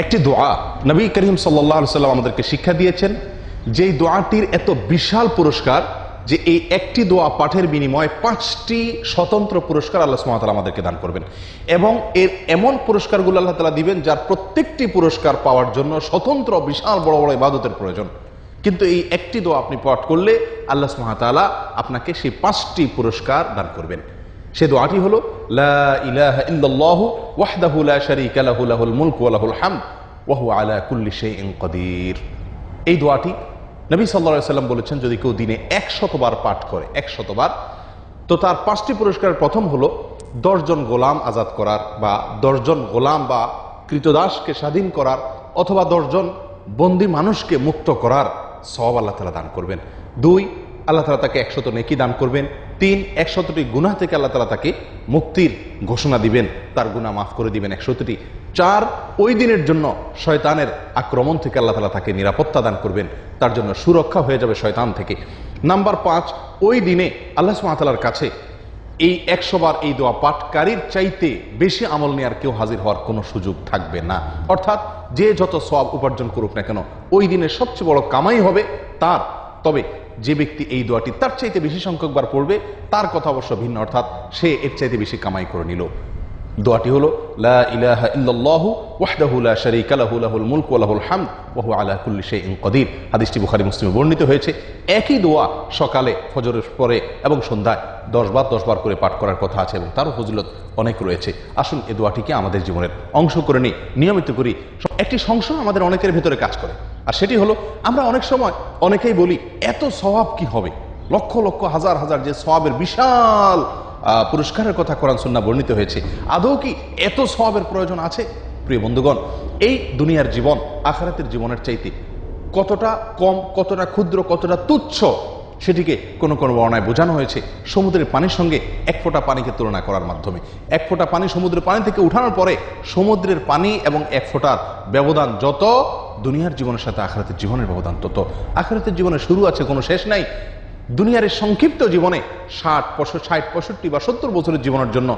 একটি দোয়া নবী করিম সাল্লাল্লাহু আলাইহি সাল্লাম আমাদেরকে শিক্ষা দিয়েছেন, যেই দোয়াটির এত বিশাল পুরস্কার যে এই একটি দোয়া পাঠের বিনিময়ে 5টি স্বতন্ত্র পুরস্কার আল্লাহ সুবহানাহু ওয়া তাআলা আমাদেরকে দান করবেন। এবং এর এমন পুরস্কারগুলো আল্লাহ তাআলা দিবেন যার প্রত্যেকটি পুরস্কার পাওয়ার জন্য স্বতন্ত্র বিশাল বড় বড় ইবাদতের প্রয়োজন। কিন্তু এই একটি দোয়া আপনি পাঠ করলে আল্লাহ সুবহানাহু ওয়া তাআলা আপনাকে সেই 5টি পুরস্কার দান করবেন। সে দোয়াটি হলো লা ইলাহা ইল্লাল্লাহু ওয়াহদাহু লা শারীকা লাহু লাহুল মুলকু ওয়া লাহুল হামদ ওয়া হুয়া আলা কুল্লি শাইইন কাদির। এই দোয়াটি নবী সাল্লাল্লাহু আলাইহি সাল্লাম বলেছেন, যদি কেউ দিনে 100 বার পাঠ করে, 100 বার, তো তার 5টি পুরস্কারের প্রথম হলো 10 জন গোলাম আজাদ করার, বা 10 জন গোলাম বা কৃতদাসকে স্বাধীন করার, অথবা 10 জন বন্দী মানুষকে মুক্ত করার সওয়াব আল্লাহ তাআলা দান করবেন। 2, আল্লাহ তাআলা তাকে 100 নেকি দান করবেন। 3, 100টি গুনাহ থেকে আল্লাহ তাআলা তাকে মুক্তির ঘোষণা দিবেন, তার গুনাহ মাফ করে দিবেন 100টি। 4, ওই দিনের জন্য শয়তানের আক্রমণ থেকে আল্লাহ তাআলা তাকে নিরাপত্তা দান করবেন, তার জন্য সুরক্ষা হয়ে যাবে শয়তান থেকে। নাম্বার 5, ওই দিনে আল্লাহ সুবহানাহু ওয়া তাআলার কাছে এই 100 বার এই দোয়া পাঠকারীর চাইতে বেশি আমল নেওয়ার কেউ হাজির হওয়ার কোনো সুযোগ থাকবে না। অর্থাৎ যে যত সওয়াব উপার্জন করুক না কেন, ওই দিনের সবচেয়ে বড় কামাই হবে তার। তবে যে ব্যক্তি এই দোয়াটি তার চাইতে বেশি সংখ্যক বার পড়বে, তার কথা অবশ্য ভিন্ন, অর্থাৎ সে এর চাইতে বেশি কামাই করে নিল। দোয়াটি হলো লা ইলাহা ইল্লাল্লাহু ওয়াহদাহু লা শারীকা লাহু লাহুল মুলকু ওয়া লাহুল হামদ ওয়া হুয়া আলা কুল্লি শাইইন কাদির। হাদিসটি বুখারী মুসলিমে বর্ণিত হয়েছে। একই দোয়া সকালে ফজরের পরে এবং সন্ধ্যায় 10 বার করে পাঠ করার কথা আছে, এবং তারও ফজিলত অনেক রয়েছে। আসুন এই দোয়াটিকে আমাদের জীবনের অংশ করে নিই, নিয়মিত করি। একটি সংশয় আমাদের অনেকের ভেতরে কাজ করে, আর সেটি হলো আমরা অনেক সময় অনেকেই বলি এত সওয়াব কি হবে, লক্ষ লক্ষ হাজার হাজার যে সওয়াবের বিশাল পুরস্কারের কথা কোরআন সুন্নাহ বর্ণিত হয়েছে, আদৌ কি এত সওয়াবের প্রয়োজন আছে? প্রিয় বন্ধুগণ, এই দুনিয়ার জীবন আখিরাতের জীবনের চাইতে কতটা কম, কতটা ক্ষুদ্র, কতটা তুচ্ছ, সেটিকে কোন কোন বর্ণনায় বোঝানো হয়েছে সমুদ্রের পানির সঙ্গে 1 ফোঁটা পানিকে তুলনা করার মাধ্যমে। 1 ফোঁটা পানি সমুদ্রের পানি থেকে উঠানোর পরে সমুদ্রের পানি এবং 1 ফোঁটার ব্যবধান যত, দুনিয়ার জীবনের সাথে আখিরাতের জীবনের ব্যবধান তত। আখিরাতের জীবনের শুরু আছে, কোনো শেষ নাই। দুনিয়ার এই সংক্ষিপ্ত জীবনে 60, 65 বা 70 বছরের জীবনের জন্য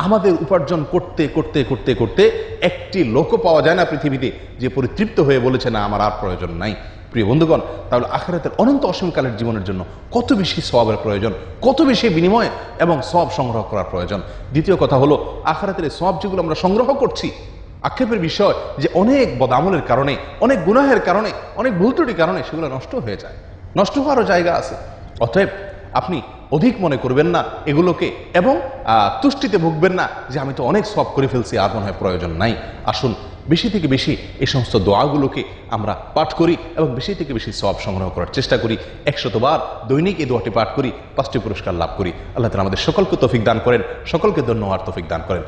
আমাদের উপার্জন করতে করতে করতে করতে একটি লোকও পাওয়া যায় না পৃথিবীতে যে পরিতৃপ্ত হয়ে বলেছে না আমার আর প্রয়োজন নাই। প্রিয় বন্ধুগণ, তাহলে আখিরাতের অনন্ত অসীমকালের জীবনের জন্য কত বেশি সওয়াবের প্রয়োজন, কত বেশি বিনিময় এবং সওয়াব সংগ্রহ করার প্রয়োজন। দ্বিতীয় কথা হলো, আখিরাতের এই সওয়াব যেগুলো আমরা সংগ্রহ করছি, আক্ষেপের বিষয় যে অনেক বদামলের কারণে, অনেক গুনাহের কারণে, অনেক ভুল ত্রুটির কারণে সেগুলো নষ্ট হয়ে যায়। নষ্ট হওয়ারও জায়গা আছে। অতএব আপনি অধিক মনে করবেন না এগুলোকে, এবং তুষ্টিতে ভুগবেন না যে আমি তো অনেক সওয়াব করে ফেলছি, আর মনে হয় প্রয়োজন নাই। আসুন বেশি থেকে বেশি এই সমস্ত দোয়াগুলোকে আমরা পাঠ করি এবং বেশি থেকে বেশি সওয়াব সংগ্রহ করার চেষ্টা করি। 100 বার দৈনিক এই দোয়াটি পাঠ করি, 5টি পুরস্কার লাভ করি। আল্লাহ তাআলা আমাদের সকলকে তৌফিক দান করেন, সকলকে ধন্য হওয়ার তৌফিক দান করেন।